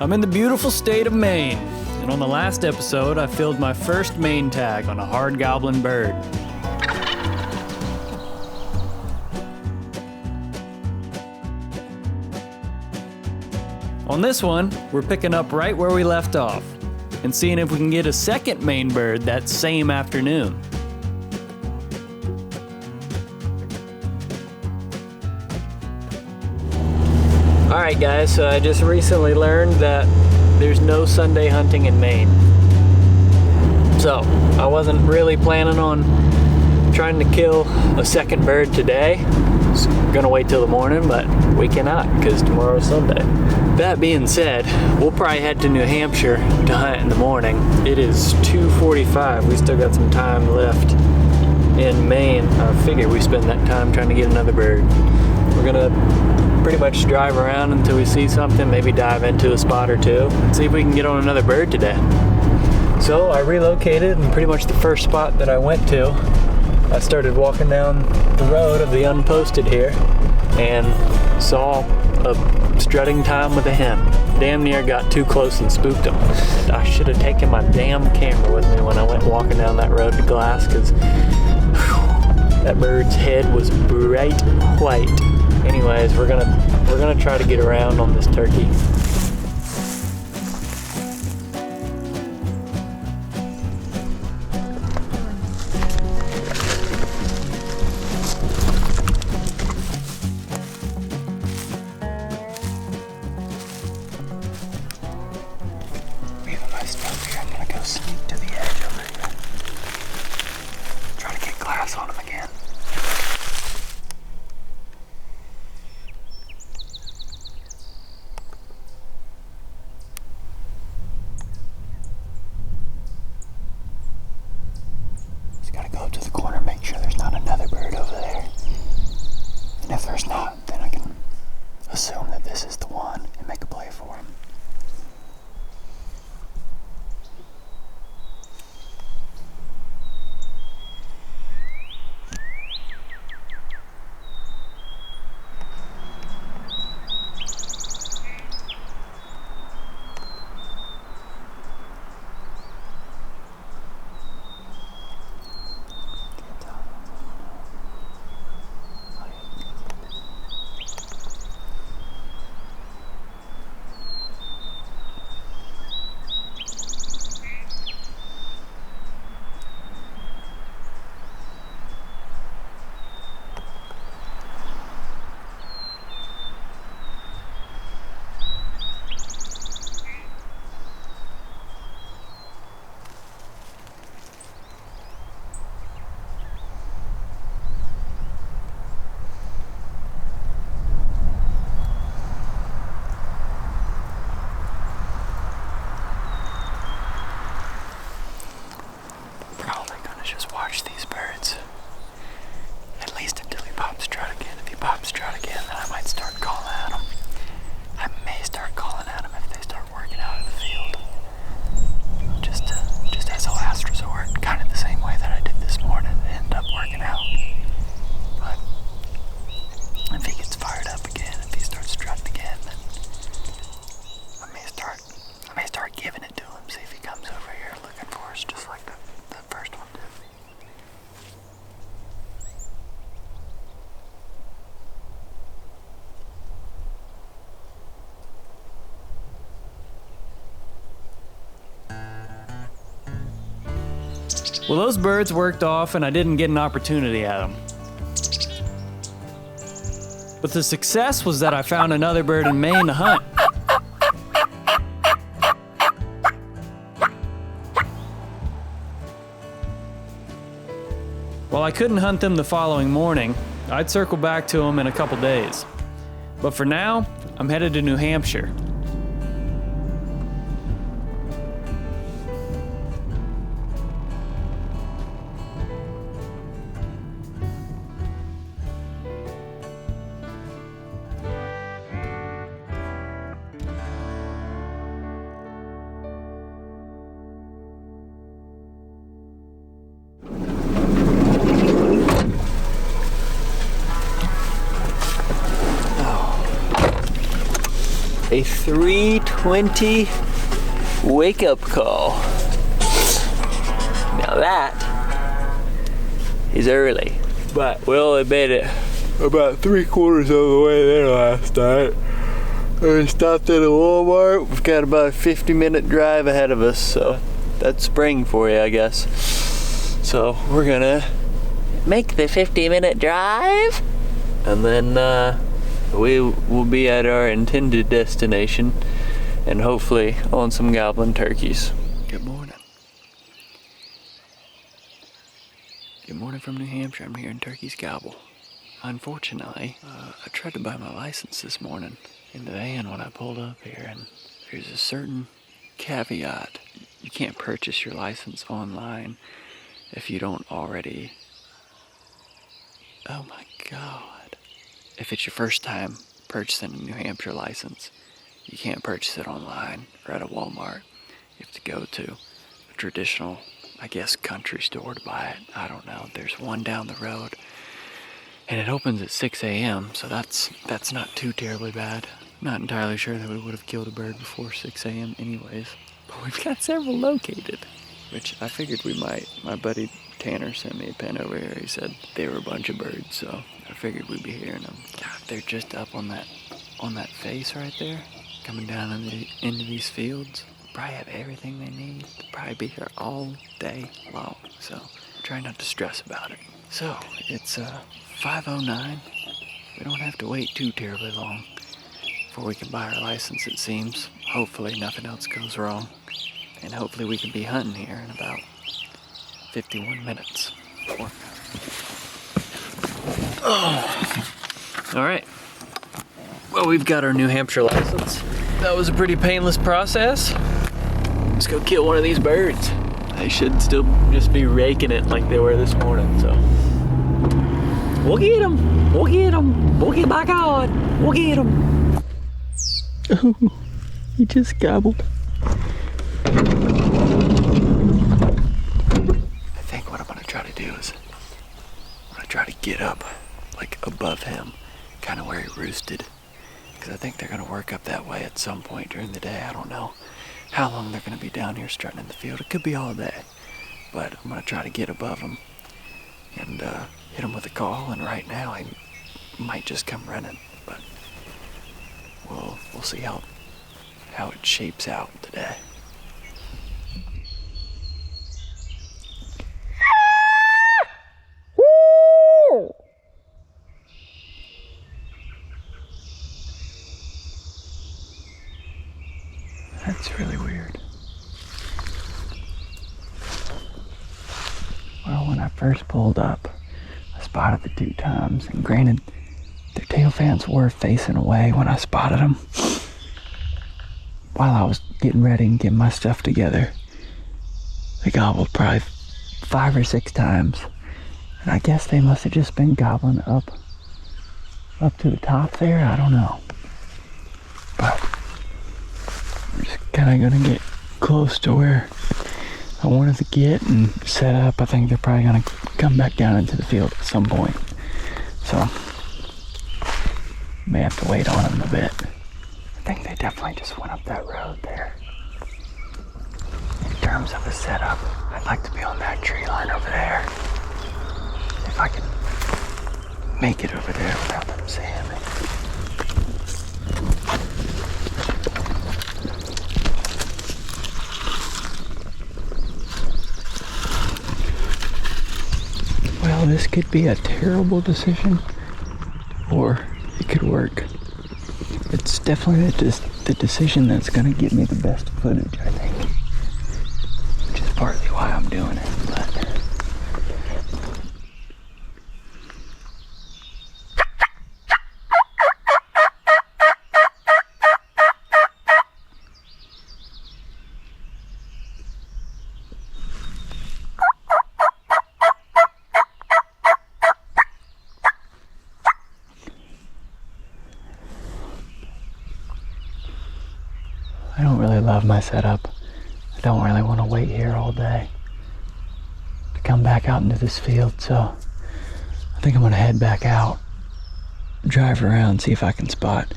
I'm in the beautiful state of Maine, and on the last episode I filled my first Maine tag on a hard goblin bird. On this one, we're picking up right where we left off and seeing if we can get a second Maine bird that same afternoon. Alright guys, so I just recently learned that there's no Sunday hunting in Maine. So, I wasn't really planning on trying to kill a second bird today. So I'm gonna wait till the morning, but we cannot because tomorrow's Sunday. That being said, we'll probably head to New Hampshire to hunt in the morning. It is 2:45. We still got some time left in Maine. I figure we spend that time trying to get another bird. We're gonna pretty much drive around until we see something, maybe dive into a spot or two, and see if we can get on another bird today. So I relocated, and pretty much the first spot that I went to, I started walking down the road of the unposted here and saw a strutting time with a hen. Damn near got too close and spooked him. I should have taken my damn camera with me when I went walking down that road to Glass, because that bird's head was bright white. Anyways, we're gonna try to get around on this turkey. We have a nice stuff here. I'm gonna go sneak to the edge over here. Try to get Glass on him again. Go up to the corner, make sure there's not another bird over there. And if there's not, then I can assume that this is the one and make a play for him. Just watch these birds. At least until he pops strut again. If he pops strut again, then I might start calling at him. I may start calling at him if they start working out in the field. Just as a last resort, kind of the same way that I did this morning and ended up working out. But if he gets fired up again, if he starts strutting again, then I may start giving it to him. See if he comes over here looking for us, just like the first one did. Well, those birds worked off and I didn't get an opportunity at them. But the success was that I found another bird in Maine to hunt. While I couldn't hunt them the following morning, I'd circle back to them in a couple days. But for now, I'm headed to New Hampshire. a 3:20 wake up call. Now that is early, but we only made it about 3/4 of the way there last night. We stopped at a Walmart. We've got about a 50-minute drive ahead of us, so that's spring for you, I guess. So we're gonna make the 50-minute drive, and then we will be at our intended destination, and hopefully on some goblin turkeys. Good morning. Good morning from New Hampshire. I'm here in Turkey's Gobble. Unfortunately, I tried to buy my license this morning in the van when I pulled up here, and there's a certain caveat. You can't purchase your license online if you don't already... Oh my God. If it's your first time purchasing a New Hampshire license, you can't purchase it online or at a Walmart. You have to go to a traditional, I guess, country store to buy it. I don't know. There's one down the road, and it opens at 6 a.m., so that's not too terribly bad. Not entirely sure that we would have killed a bird before 6 a.m. anyways. But we've got several located, which I figured we might. My buddy Tanner sent me a pen over here. He said they were a bunch of birds, so I figured we'd be hearing them. God, they're just up on that face right there, coming down into these fields. Probably have everything they need. They'll probably be here all day long, so try not to stress about it. So it's 5:09. We don't have to wait too terribly long before we can buy our license, it seems. Hopefully nothing else goes wrong, and hopefully we can be hunting here in about 51 minutes. All right. Well, we've got our New Hampshire license. That was a pretty painless process. Let's go kill one of these birds. They should still just be raking it like they were this morning, so. We'll get them. We'll get them. We'll get, by God, we'll get them. Oh, he just gobbled. I think what I'm gonna try to do is I'm gonna try to get up like above him, kind of where he roosted, because I think they're gonna work up that way at some point during the day. I don't know how long they're gonna be down here strutting in the field. It could be all day, but I'm gonna try to get above him and hit him with a call. And right now he might just come running, but we'll see how it shapes out today. That's really weird. Well, when I first pulled up, I spotted the 2 times, and granted, their tail fans were facing away when I spotted them. While I was getting ready and getting my stuff together, they gobbled probably 5 or 6 times, and I guess they must have just been gobbling up to the top there. I don't know, but I'm just kind of gonna get close to where I wanted to get and set up. I think they're probably gonna come back down into the field at some point, so may have to wait on them a bit. I think they definitely just went up that road there. In terms of a setup, I'd like to be on that tree line over there. If I can make it over there without them seeing me. Well, this could be a terrible decision, or it could work. It's definitely the decision that's going to give me the best footage, I think. Which is partly why I'm doing it, but... I don't really love my setup. I don't really want to wait here all day to come back out into this field, so I think I'm going to head back out, drive around, see if I can spot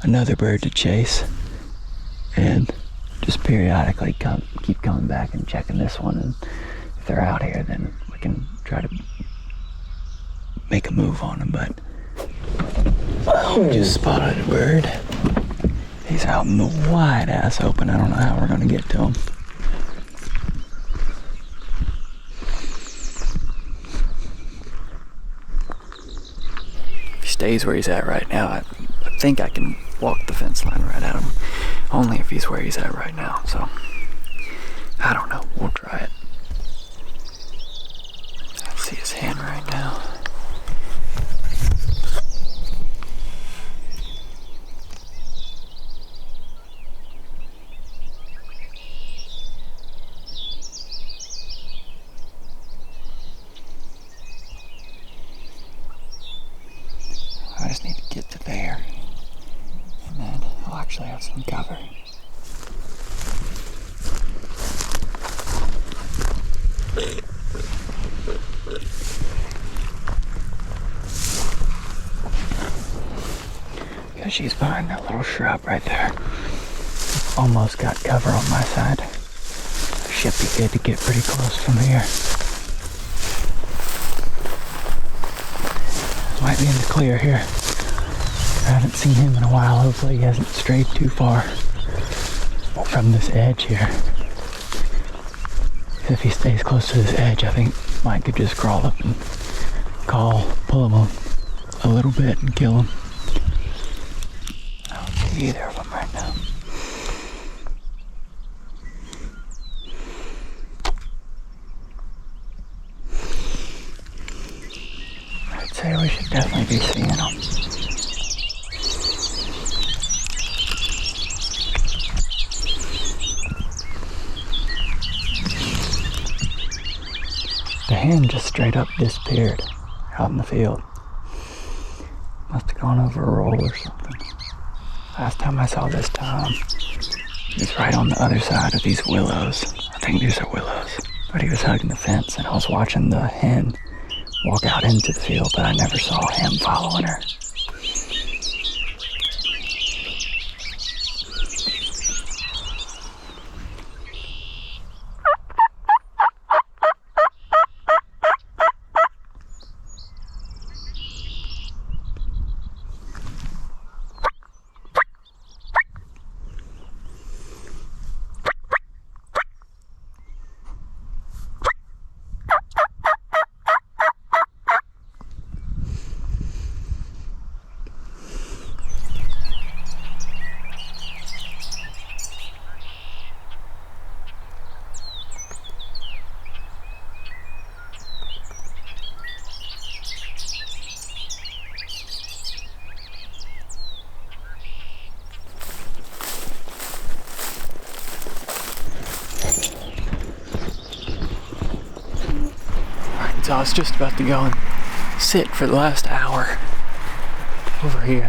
another bird to chase. and just periodically keep coming back and checking this one, and if they're out here then we can try to make a move on them. But we just spotted a bird. He's out in the wide ass open. I don't know how we're gonna get to him. If he stays where he's at right now, I think I can walk the fence line right at him. Only if he's where he's at right now, so I don't know. We'll try it. I see his hand right now. I just need to get to there, and then I'll actually have some cover. Because she's behind that little shrub right there. Almost got cover on my side. Should be good to get pretty close from here. Might be in the clear here. I haven't seen him in a while. Hopefully he hasn't strayed too far from this edge here. If he stays close to this edge, I think Mike could just crawl up and pull him a little bit and kill him. I don't see either of them right now. I'd say we should definitely be seeing them. The hen just straight up disappeared out in the field. Must have gone over a roll or something. Last time I saw this Tom, he was right on the other side of these willows. I think these are willows. But he was hugging the fence, and I was watching the hen walk out into the field, but I never saw him following her. So I was just about to go and sit for the last hour over here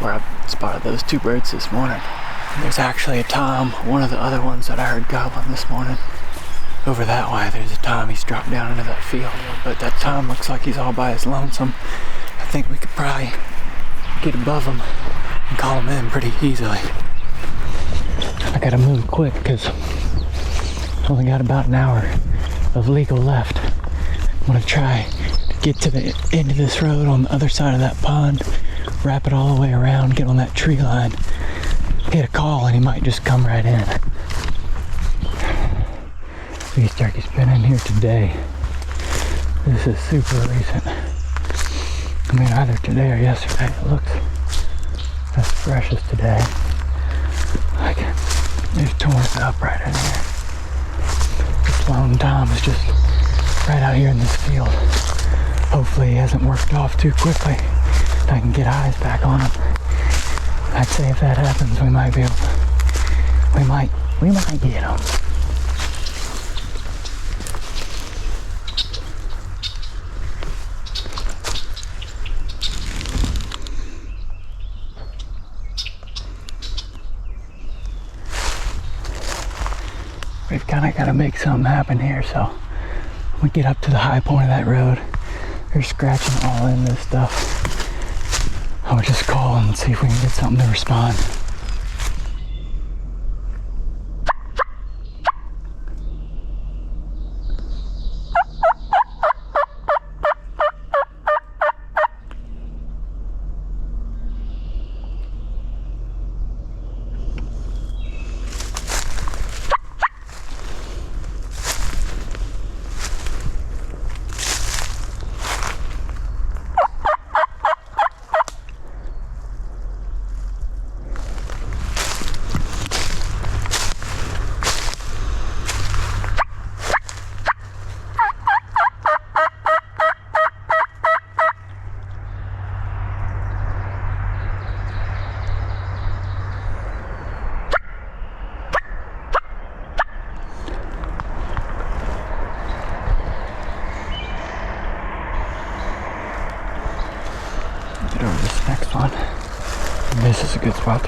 where I spotted those two birds this morning. And there's actually a tom, one of the other ones that I heard gobbling this morning. Over that way, there's a tom. He's dropped down into that field. But that tom looks like he's all by his lonesome. I think we could probably get above him and call him in pretty easily. I gotta move quick because I only got about an hour of legal left. I'm gonna try to get to the end of this road on the other side of that pond, wrap it all the way around, get on that tree line, get a call, and he might just come right in. These turkeys been in here today. This is super recent. I mean, either today or yesterday. It looks as fresh as today. Like, they've torn it up right in here. This lone tom is just right out here in this field. Hopefully he hasn't worked off too quickly. I can get eyes back on him. I'd say if that happens, we might be able to, we might get him. We've kind of got to make something happen here, so we get up to the high point of that road. They're scratching all in this stuff. I would just call and see if we can get something to respond.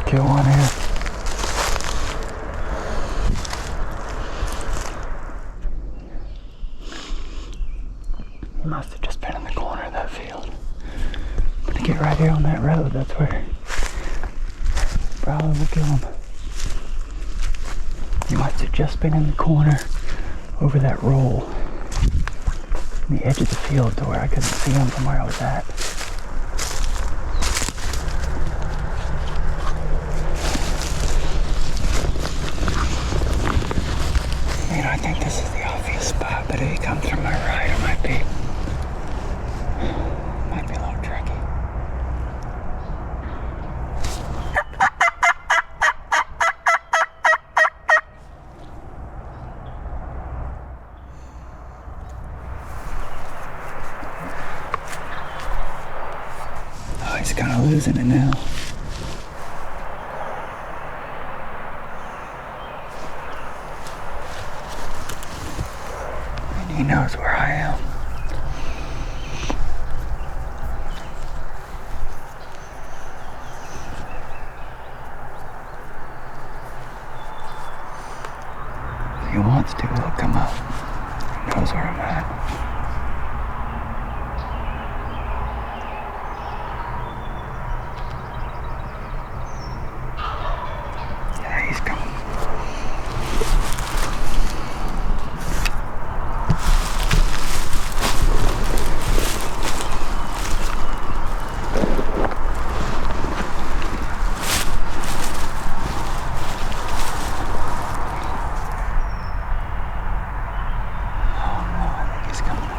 kill one here. He must have just been in the corner of that field. I'm gonna get right here on that road. That's where probably will kill him. He must have just been in the corner over that roll on the edge of the field to where I couldn't see him from where I was at. You know, I think this is the obvious spot, but if he comes from my right, it might be a little tricky. Oh, he's kind of losing it now. He knows where I am. If he wants to, he'll come up. He knows where I'm at. Yeah, he's coming. He's coming.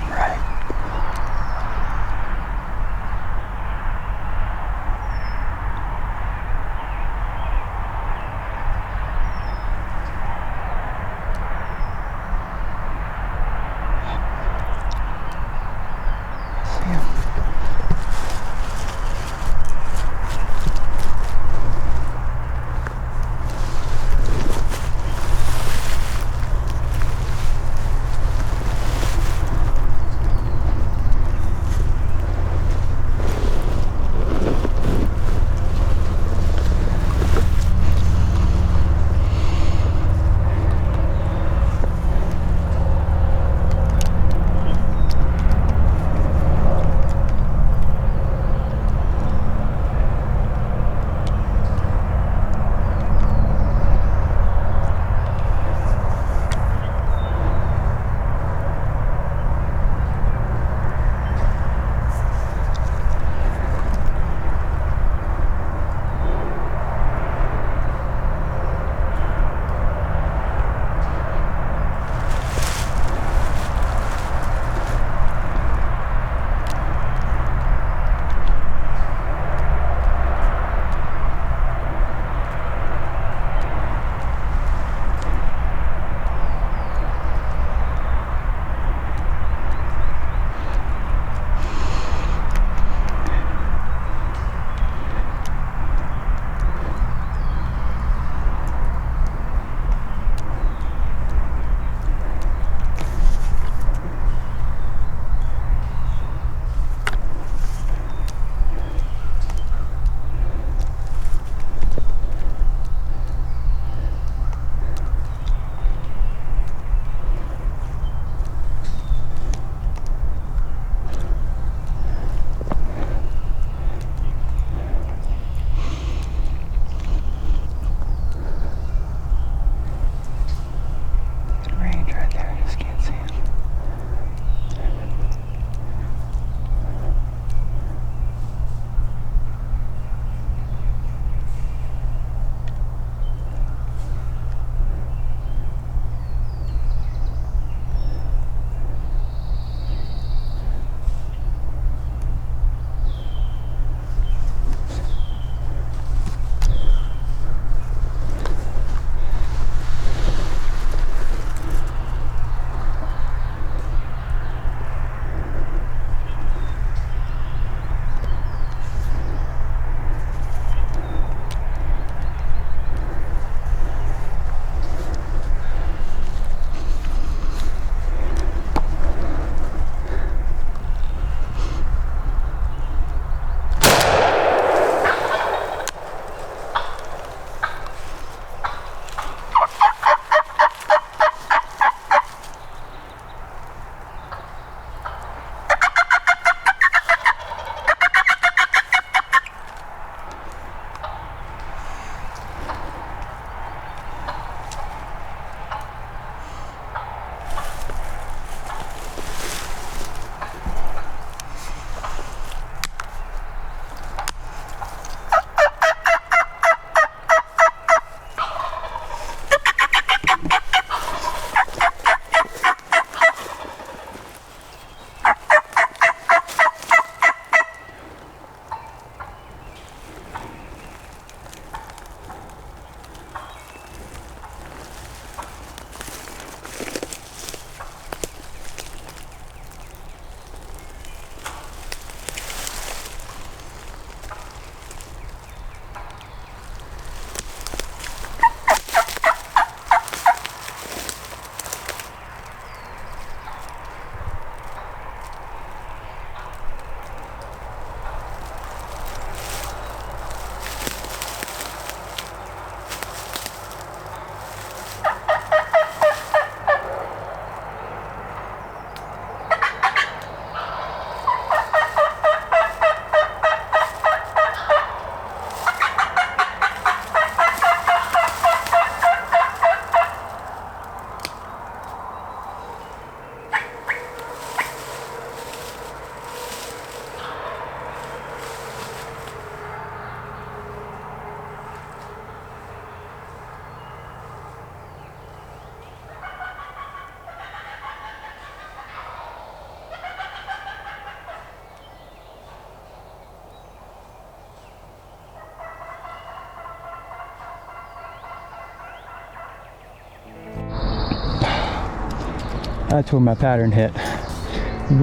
That's where my pattern hit.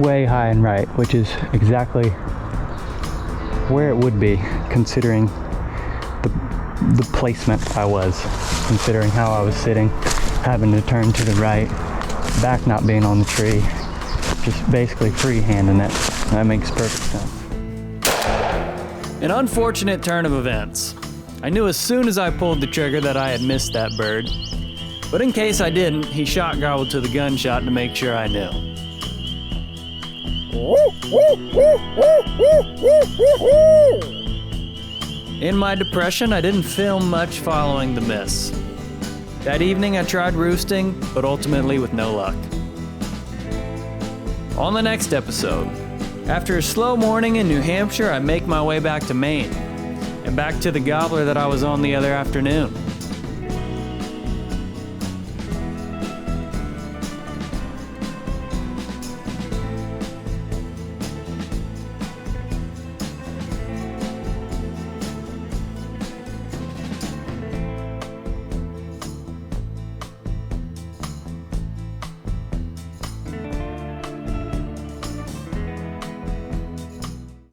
Way high and right, which is exactly where it would be considering the placement I was, considering how I was sitting, having to turn to the right, back not being on the tree, just basically freehanding it. That makes perfect sense. An unfortunate turn of events. I knew as soon as I pulled the trigger that I had missed that bird, but in case I didn't, he shot gobbled to the gunshot to make sure I knew. In my depression, I didn't film much following the miss. That evening I tried roosting, but ultimately with no luck. On the next episode, after a slow morning in New Hampshire, I make my way back to Maine, and back to the gobbler that I was on the other afternoon.